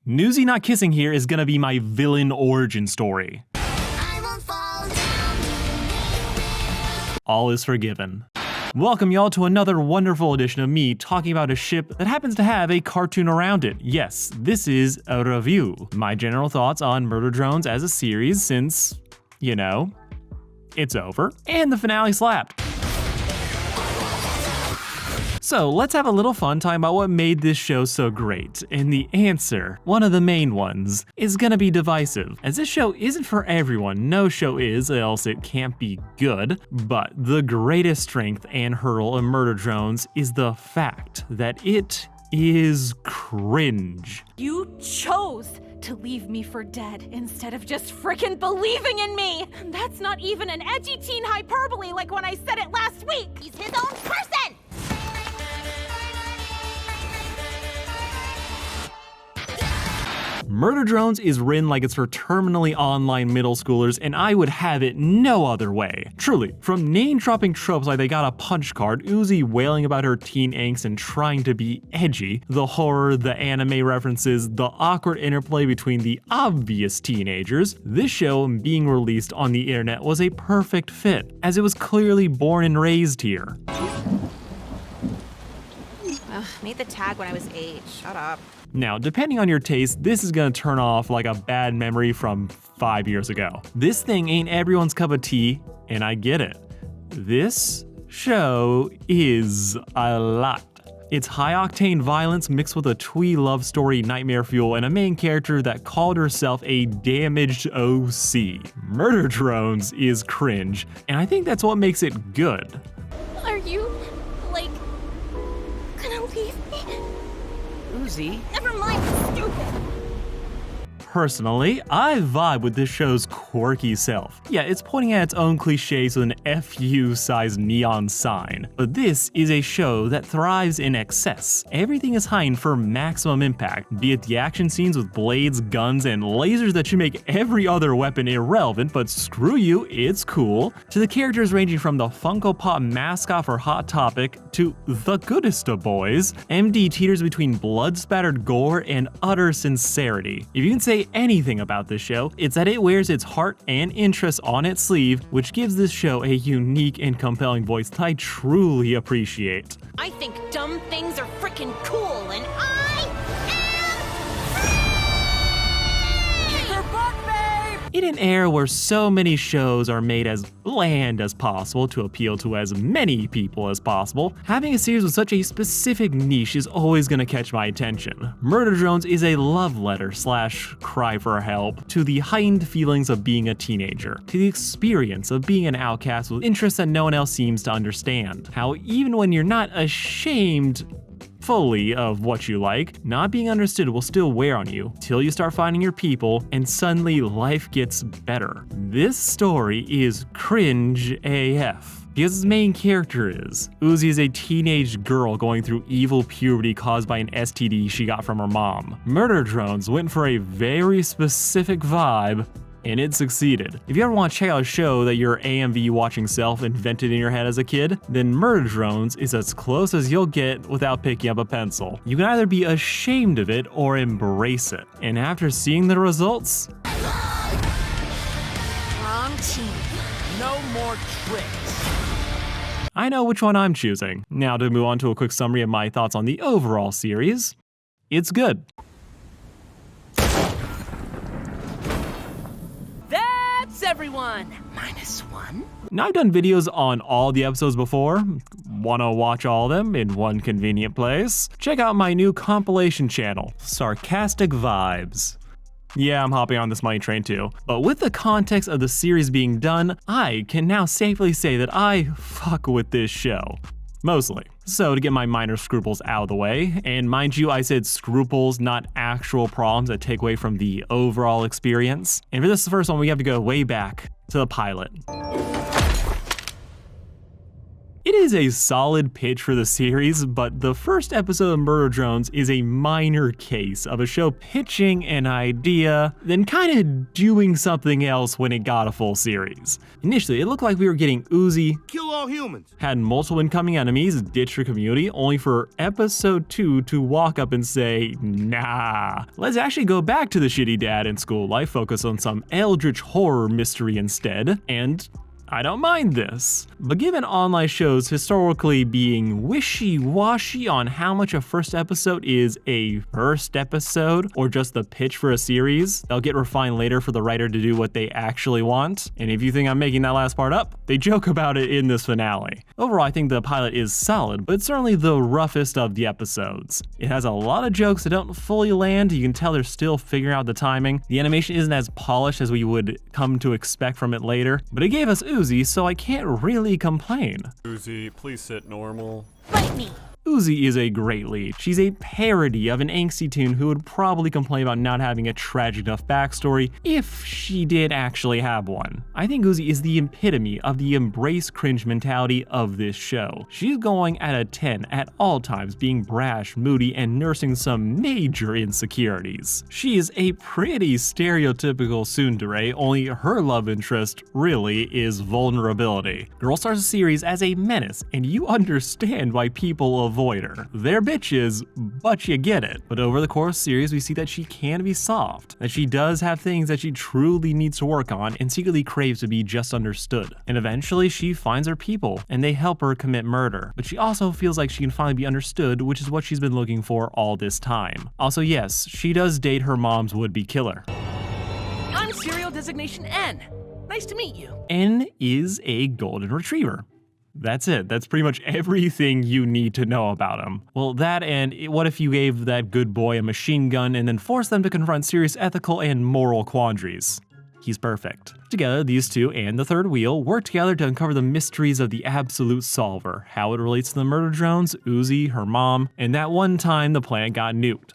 Nuzi not kissing here is gonna be my villain origin story. All is forgiven. Welcome y'all to another wonderful edition of me talking about a ship that happens to have a cartoon around it. Yes, this is a review. My general thoughts on Murder Drones as a series since, you know, it's over, and the finale slapped. So let's have a little fun talking about what made this show so great. And the answer, one of the main ones, is gonna be divisive. As this show isn't for everyone, no show is, else it can't be good. But the greatest strength and hurdle of Murder Drones is the fact that it is cringe. You chose to leave me for dead instead of just frickin' believing in me. That's not even an edgy teen hyperbole like when I said it last week. He's his own person. Murder Drones is written like it's for terminally online middle schoolers, and I would have it no other way. Truly, from name-dropping tropes like they got a punch card, Nuzi wailing about her teen angst and trying to be edgy, the horror, the anime references, the awkward interplay between the obvious teenagers, this show being released on the internet was a perfect fit, as it was clearly born and raised here. Ugh, made the tag when I was 8. Shut up. Now, depending on your taste, this is gonna turn off like a bad memory from 5 years ago. This thing ain't everyone's cup of tea, and I get it. This show is a lot. It's high-octane violence mixed with a twee love story nightmare fuel and a main character that called herself a damaged OC. Murder Drones is cringe, and I think that's what makes it good. Are you, like, gonna leave me? Nuzi? Never mind, stupid. Personally, I vibe with this show's quirky self. Yeah, it's pointing at its own cliches with an FU-sized neon sign, but this is a show that thrives in excess. Everything is heightened for maximum impact, be it the action scenes with blades, guns, and lasers that should make every other weapon irrelevant, but screw you, it's cool, to the characters ranging from the Funko Pop mascot for Hot Topic to the goodest of boys. MD teeters between blood-spattered gore and utter sincerity. If you can say anything about this show, it's that it wears its heart and interest on its sleeve, which gives this show a unique and compelling voice that I truly appreciate. I think dumb things are frickin' cool, and I am free! You're back, babe! In an era where so many shows are made as bland as possible to appeal to as many people as possible, having a series with such a specific niche is always gonna catch my attention. Murder Drones is a love letter / cry for help to the heightened feelings of being a teenager, to the experience of being an outcast with interests that no one else seems to understand. How even when you're not ashamed fully of what you like, not being understood will still wear on you till you start finding your people and suddenly life gets better. This story is cringe AF. Because his main character is. Nuzi is a teenage girl going through evil puberty caused by an STD she got from her mom. Murder Drones went for a very specific vibe, and it succeeded. If you ever want to check out a show that your AMV watching self invented in your head as a kid, then Murder Drones is as close as you'll get without picking up a pencil. You can either be ashamed of it or embrace it. And after seeing the results, Wrong team. No more tricks. I know which one I'm choosing. Now to move on to a quick summary of my thoughts on the overall series, it's good. That's everyone. -1. Now I've done videos on all the episodes before. Wanna watch all of them in one convenient place? Check out my new compilation channel, Sarcastic Vibes. Yeah, I'm hopping on this money train too. But with the context of the series being done, I can now safely say that I fuck with this show. Mostly. So to get my minor scruples out of the way, and mind you, I said scruples, not actual problems that take away from the overall experience. And for this first one, we have to go way back to the pilot. It is a solid pitch for the series, but the first episode of Murder Drones is a minor case of a show pitching an idea, then kind of doing something else when it got a full series. Initially, it looked like we were getting Uzi, Kill all humans. had multiple incoming enemies, ditch your community, only for episode 2 to walk up and say, nah, let's actually go back to the shitty dad and school life, focus on some eldritch horror mystery instead, and I don't mind this. But given online shows historically being wishy-washy on how much a first episode is a first episode or just the pitch for a series, they'll get refined later for the writer to do what they actually want. And if you think I'm making that last part up, they joke about it in this finale. Overall, I think the pilot is solid, but it's certainly the roughest of the episodes. It has a lot of jokes that don't fully land. You can tell they're still figuring out the timing. The animation isn't as polished as we would come to expect from it later, but it gave us Uzi, so I can't really complain. Uzi, please sit normal. Bite me. Uzi is a great lead. She's a parody of an angsty teen who would probably complain about not having a tragic enough backstory if she did actually have one. I think Uzi is the epitome of the embrace cringe mentality of this show. She's going at a 10 at all times, being brash, moody, and nursing some major insecurities. She is a pretty stereotypical tsundere, only her love interest really is vulnerability. Girl starts a series as a menace, and you understand why people avoid her. They're bitches, but you get it. But over the course of the series, we see that she can be soft, that she does have things that she truly needs to work on and secretly craves to be just understood. And eventually she finds her people and they help her commit murder. But she also feels like she can finally be understood, which is what she's been looking for all this time. Also, yes, she does date her mom's would-be killer. I'm serial designation N. Nice to meet you. N is a golden retriever. That's it. That's pretty much everything you need to know about him. Well, that and what if you gave that good boy a machine gun and then forced them to confront serious ethical and moral quandaries? He's perfect. Together, these two and the third wheel work together to uncover the mysteries of the absolute solver, how it relates to the murder drones, Uzi, her mom, and that one time the planet got nuked.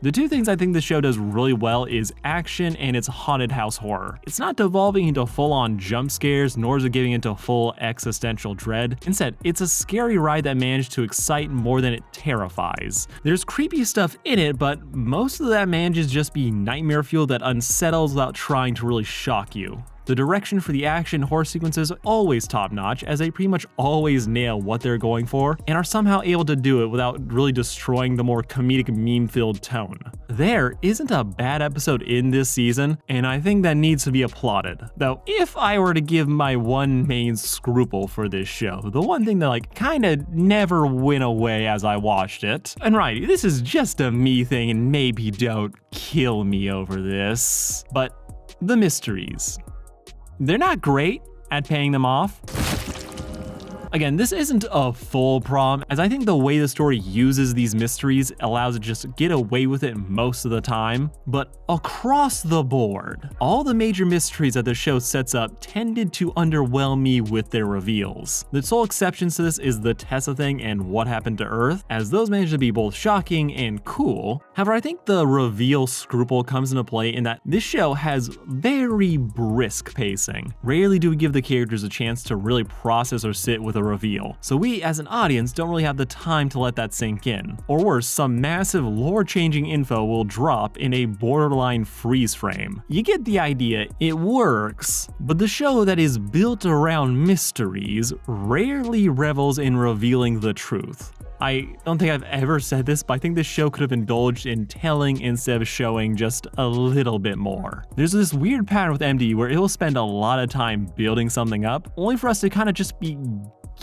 The two things I think the show does really well is action and its haunted house horror. It's not devolving into full-on jump scares, nor is it getting into full existential dread. Instead, it's a scary ride that managed to excite more than it terrifies. There's creepy stuff in it, but most of that manages just be nightmare fuel that unsettles without trying to really shock you. The direction for the action horror sequences are always top-notch, as they pretty much always nail what they're going for and are somehow able to do it without really destroying the more comedic meme-filled tone. There isn't a bad episode in this season, and I think that needs to be applauded. Though, if I were to give my one main scruple for this show, the one thing that kinda never went away as I watched it, and right, this is just a me thing and maybe don't kill me over this, but the mysteries. They're not great at paying them off. Again, this isn't a full problem, as I think the way the story uses these mysteries allows it just to get away with it most of the time, but across the board, all the major mysteries that the show sets up tended to underwhelm me with their reveals. The sole exceptions to this is the Tessa thing and what happened to Earth, as those managed to be both shocking and cool. However, I think the reveal scruple comes into play in that this show has very brisk pacing. Rarely do we give the characters a chance to really process or sit with a reveal, so we as an audience don't really have the time to let that sink in. Or worse, some massive lore-changing info will drop in a borderline freeze frame. You get the idea, it works, but the show that is built around mysteries rarely revels in revealing the truth. I don't think I've ever said this, but I think this show could have indulged in telling instead of showing just a little bit more. There's this weird pattern with MD where it will spend a lot of time building something up, only for us to kind of just be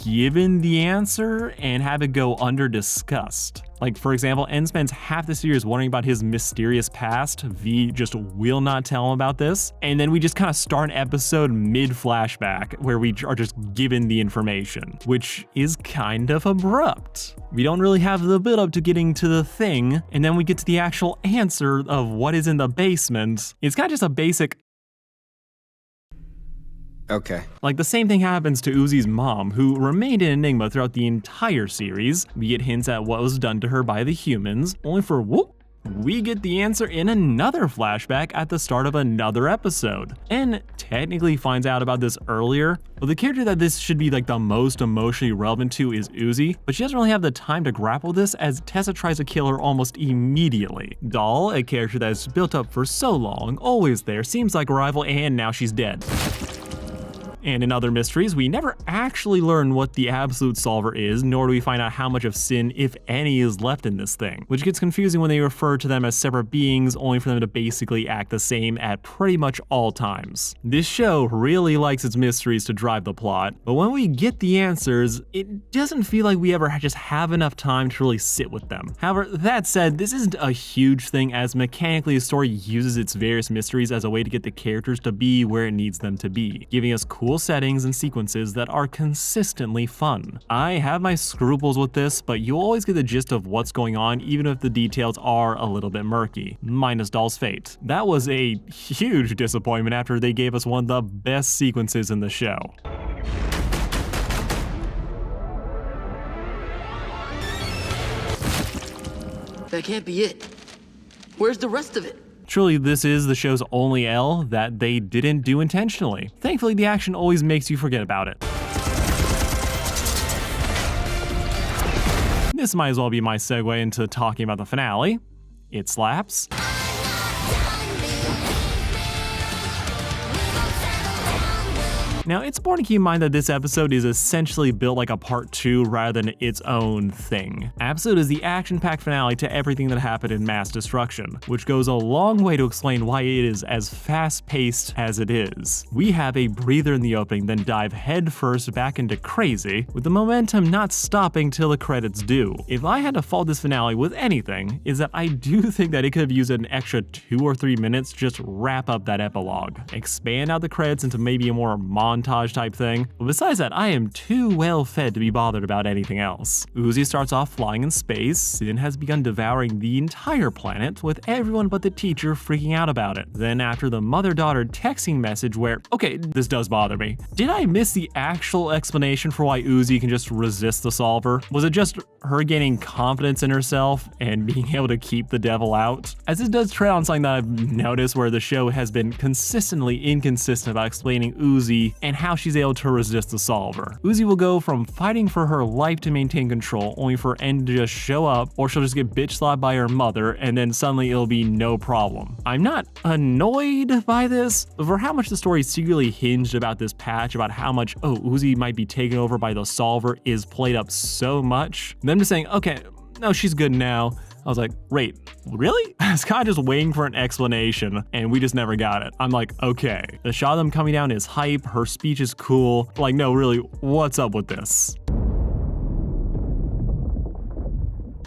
given the answer and have it go under discussed. Like, for example, N spends half the series wondering about his mysterious past. V just will not tell him about this. And then we just kind of start an episode mid-flashback where we are just given the information, which is kind of abrupt. We don't really have the build-up to getting to the thing, and then we get to the actual answer of what is in the basement. It's kind of just a basic, okay. like the same thing happens to Uzi's mom, who remained an enigma throughout the entire series. We get hints at what was done to her by the humans, only for whoop, we get the answer in another flashback at the start of another episode. En technically finds out about this earlier, but the character that this should be like the most emotionally relevant to is Uzi, but she doesn't really have the time to grapple with this as Tessa tries to kill her almost immediately. Doll, a character that has built up for so long, always there, seems like a rival, and now she's dead. And in other mysteries, we never actually learn what the absolute solver is, nor do we find out how much of Sin, if any, is left in this thing, which gets confusing when they refer to them as separate beings, only for them to basically act the same at pretty much all times. This show really likes its mysteries to drive the plot, but when we get the answers, it doesn't feel like we ever just have enough time to really sit with them. However, that said, this isn't a huge thing, as mechanically the story uses its various mysteries as a way to get the characters to be where it needs them to be, giving us cool settings and sequences that are consistently fun. I have my scruples with this, but you always get the gist of what's going on even if the details are a little bit murky, minus Doll's fate. That was a huge disappointment after they gave us one of the best sequences in the show. That can't be it. Where's the rest of it? Truly, this is the show's only L that they didn't do intentionally. Thankfully, the action always makes you forget about it. This might as well be my segue into talking about the finale. It slaps. Now, it's important to keep in mind that this episode is essentially built like a part 2 rather than its own thing. Episode is the action-packed finale to everything that happened in Mass Destruction, which goes a long way to explain why it is as fast-paced as it is. We have a breather in the opening, then dive headfirst back into crazy, with the momentum not stopping till the credits do. If I had to fault this finale with anything, is that I do think that it could have used an extra 2 or 3 minutes to just wrap up that epilogue. Expand out the credits into maybe a more montage type thing, but besides that, I am too well fed to be bothered about anything else. Uzi starts off flying in space, Sin has begun devouring the entire planet, with everyone but the teacher freaking out about it. Then after the mother-daughter texting message where, okay, this does bother me. Did I miss the actual explanation for why Uzi can just resist the solver? Was it just her gaining confidence in herself and being able to keep the devil out? As this does tread on something that I've noticed where the show has been consistently inconsistent about explaining Uzi and how she's able to resist the solver. Uzi will go from fighting for her life to maintain control, only for En to just show up, or she'll just get bitch slapped by her mother, and then suddenly it'll be no problem. I'm not annoyed by this, but for how much the story secretly hinged about this patch, about how much, oh, Uzi might be taken over by the solver is played up so much, them just saying, okay, no, she's good now. I was like, wait, really? I was kind of just waiting for an explanation, and we just never got it. I'm like, okay. The shot of them coming down is hype, her speech is cool. Like, no, really, what's up with this?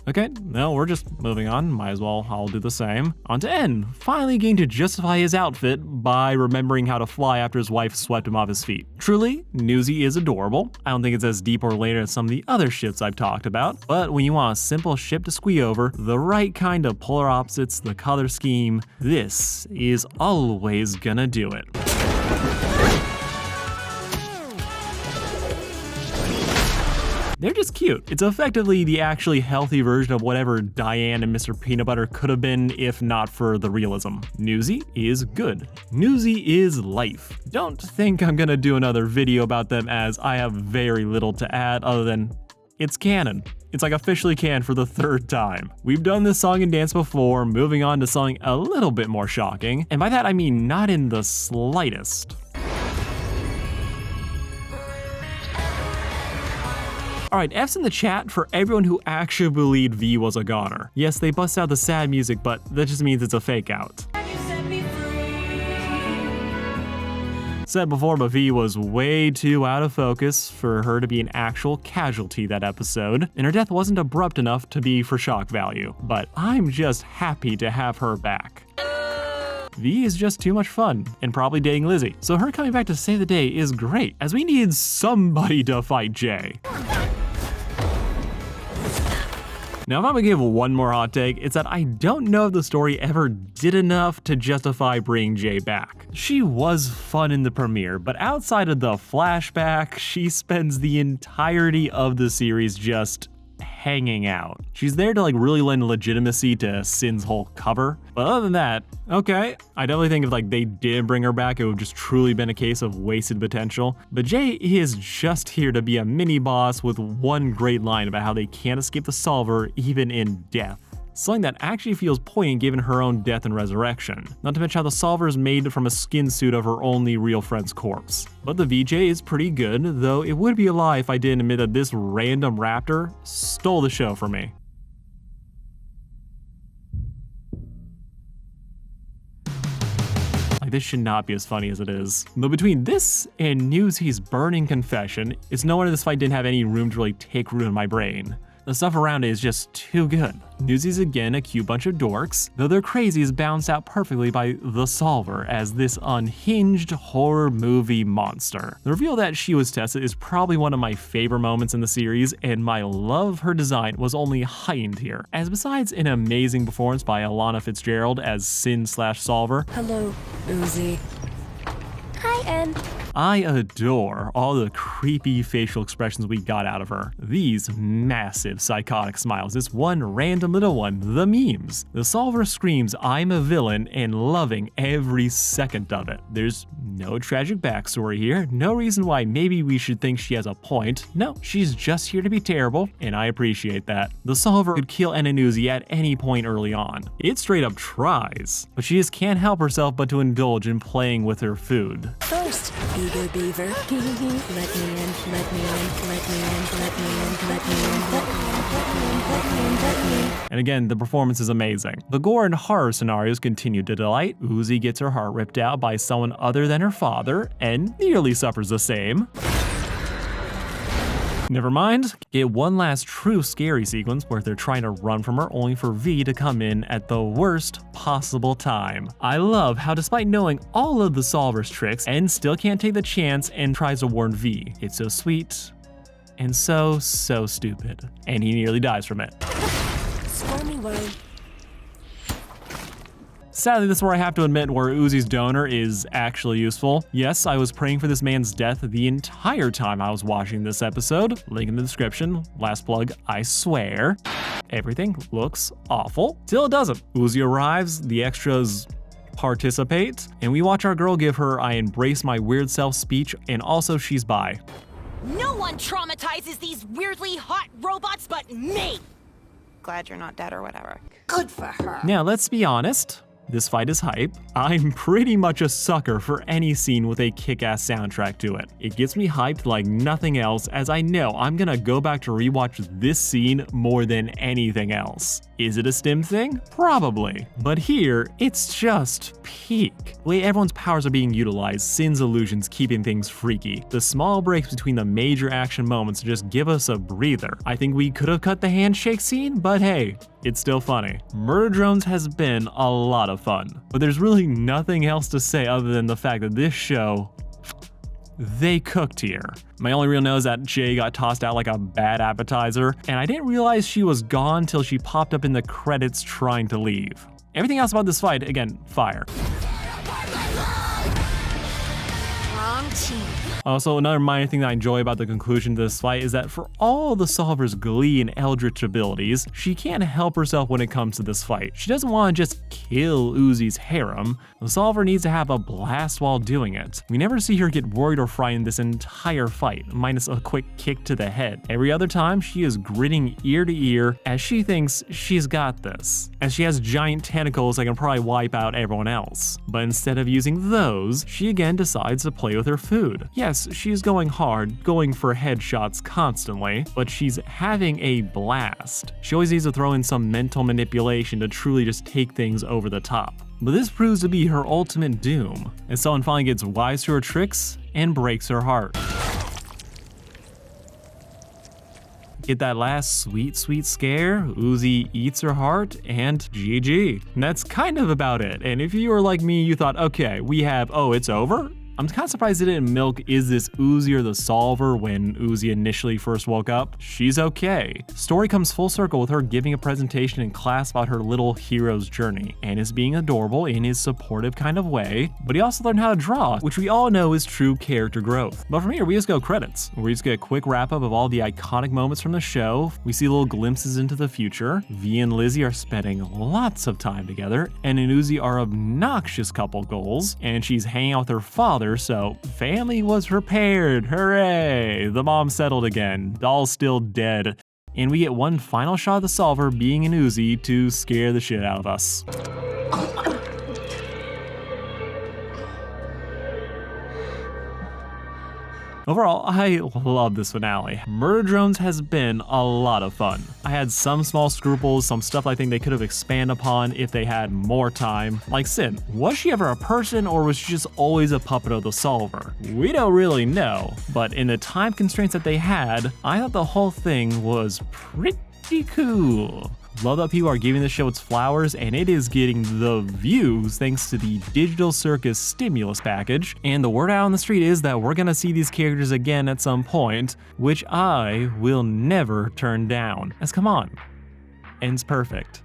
Okay, no, we're just moving on. Might as well, I'll do the same. On to En, finally getting to justify his outfit by remembering how to fly after his wife swept him off his feet. Truly, Nuzi is adorable. I don't think it's as deep or later as some of the other ships I've talked about, but when you want a simple ship to squee over, the right kind of polar opposites, the color scheme, this is always gonna do it. They're just cute. It's effectively the actually healthy version of whatever Diane and Mr. Peanut Butter could have been if not for the realism. Nuzi is good. Nuzi is life. Don't think I'm gonna do another video about them as I have very little to add other than it's canon. It's like officially canon for the 3rd time. We've done this song and dance before, moving on to something a little bit more shocking, and by that I mean not in the slightest. Alright, F's in the chat for everyone who actually believed V was a goner. Yes, they bust out the sad music, but that just means it's a fake out. Said before, but V was way too out of focus for her to be an actual casualty that episode, and her death wasn't abrupt enough to be for shock value. But I'm just happy to have her back. V is just too much fun, and probably dating Lizzie, so her coming back to save the day is great, as we needed somebody to fight Jay. Now, if I'm gonna give one more hot take, it's that I don't know if the story ever did enough to justify bringing Jay back. She was fun in the premiere, but outside of the flashback, she spends the entirety of the series just hanging out. She's there to like really lend legitimacy to Sin's whole cover. But other than that, okay. I definitely think if like they did bring her back, it would have just truly been a case of wasted potential. But Jay is just here to be a mini boss with one great line about how they can't escape the solver even in death. Something that actually feels poignant given her own death and resurrection. Not to mention how the solver is made from a skin suit of her only real friend's corpse. But the VJ is pretty good, though it would be a lie if I didn't admit that this random raptor stole the show for me. Like, this should not be as funny as it is. Though between this and Nuzi's burning confession, it's no wonder this fight didn't have any room to really take root in my brain. The stuff around it is just too good. Nuzi's again a cute bunch of dorks, though their crazy is balanced out perfectly by the Solver as this unhinged horror movie monster. The reveal that she was Tessa is probably one of my favorite moments in the series, and my love of her design was only heightened here, as besides an amazing performance by Alana Fitzgerald as Sin/Solver. Hello, Nuzi. Hi, Ann. I adore all the creepy facial expressions we got out of her. These massive psychotic smiles, this one random little one, the memes. The Solver screams, "I'm a villain," and loving every second of it. There's no tragic backstory here, no reason why maybe we should think she has a point. No, she's just here to be terrible, and I appreciate that. The Solver could kill Nuzi at any point early on. It straight up tries, but she just can't help herself but to indulge in playing with her food. First, eager beaver. Let me in, let me in, let me in, let me in, let me in, let me in, let me in, let me in, let me in, let me in. And again, the performance is amazing. The gore and horror scenarios continue to delight. Uzi gets her heart ripped out by someone other than her father, and nearly suffers the same. Never mind, get one last true scary sequence where they're trying to run from her only for V to come in at the worst possible time. I love how despite knowing all of the Solver's tricks, N still can't take the chance and tries to warn V. It's so sweet and so stupid. And he nearly dies from it. Stormy world. Sadly, this is where I have to admit where Uzi's donor is actually useful. Yes, I was praying for this man's death the entire time I was watching this episode. Link in the description. Last plug, I swear. Everything looks awful. Till it doesn't. Uzi arrives, the extras participate, and we watch our girl give her "I embrace my weird self" speech, and also she's bi. No one traumatizes these weirdly hot robots but me! Glad you're not dead or whatever. Good for her. Now, let's be honest. This fight is hype. I'm pretty much a sucker for any scene with a kick-ass soundtrack to it. It gets me hyped like nothing else, as I know I'm gonna go back to rewatch this scene more than anything else. Is it a stim thing? Probably. But here, it's just peak. The way everyone's powers are being utilized, Sin's illusions keeping things freaky. The small breaks between the major action moments just give us a breather. I think we could have cut the handshake scene, but hey, it's still funny. Murder Drones has been a lot of fun, but there's really nothing else to say other than the fact that this show, they cooked here. My only real note is that Jay got tossed out like a bad appetizer, and I didn't realize she was gone till she popped up in the credits trying to leave. Everything else about this fight, again, fire. Wrong team. Also, another minor thing that I enjoy about the conclusion to this fight is that for all the Solver's glee and eldritch abilities, she can't help herself when it comes to this fight. She doesn't want to just kill Uzi's harem. The Solver needs to have a blast while doing it. We never see her get worried or frightened this entire fight, minus a quick kick to the head. Every other time, she is grinning ear to ear as she thinks she's got this, as she has giant tentacles that can probably wipe out everyone else. But instead of using those, she again decides to play with her food. Yes, she's going hard, going for headshots constantly, but she's having a blast. She always needs to throw in some mental manipulation to truly just take things over the top. But this proves to be her ultimate doom, as someone finally gets wise to her tricks and breaks her heart. Get that last sweet scare, Uzi eats her heart, and GG. And that's kind of about it. And if you were like me, you thought, okay, we have, oh, it's over? I'm kind of surprised they didn't milk is this Uzi or the solver when Uzi initially first woke up. She's okay. Story comes full circle with her giving a presentation in class about her little hero's journey, and is being adorable in his supportive kind of way, but he also learned how to draw, which we all know is true character growth. But from here, we just go credits. We just get a quick wrap up of all the iconic moments from the show. We see little glimpses into the future. V and Lizzie are spending lots of time together, and Nuzi are obnoxious couple goals, and she's hanging out with her father, so family was prepared. Hooray! The mom settled again. Doll's still dead. And we get one final shot of the solver being an Uzi to scare the shit out of us. Overall, I love this finale. Murder Drones has been a lot of fun. I had some small scruples, some stuff I think they could have expanded upon if they had more time. Like Sin, was she ever a person or was she just always a puppet of the solver? We don't really know, but in the time constraints that they had, I thought the whole thing was pretty cool. Love that people are giving the show its flowers, and it is getting the views thanks to the Digital Circus stimulus package. And the word out on the street is that we're gonna see these characters again at some point, which I will never turn down. As come on, ends perfect.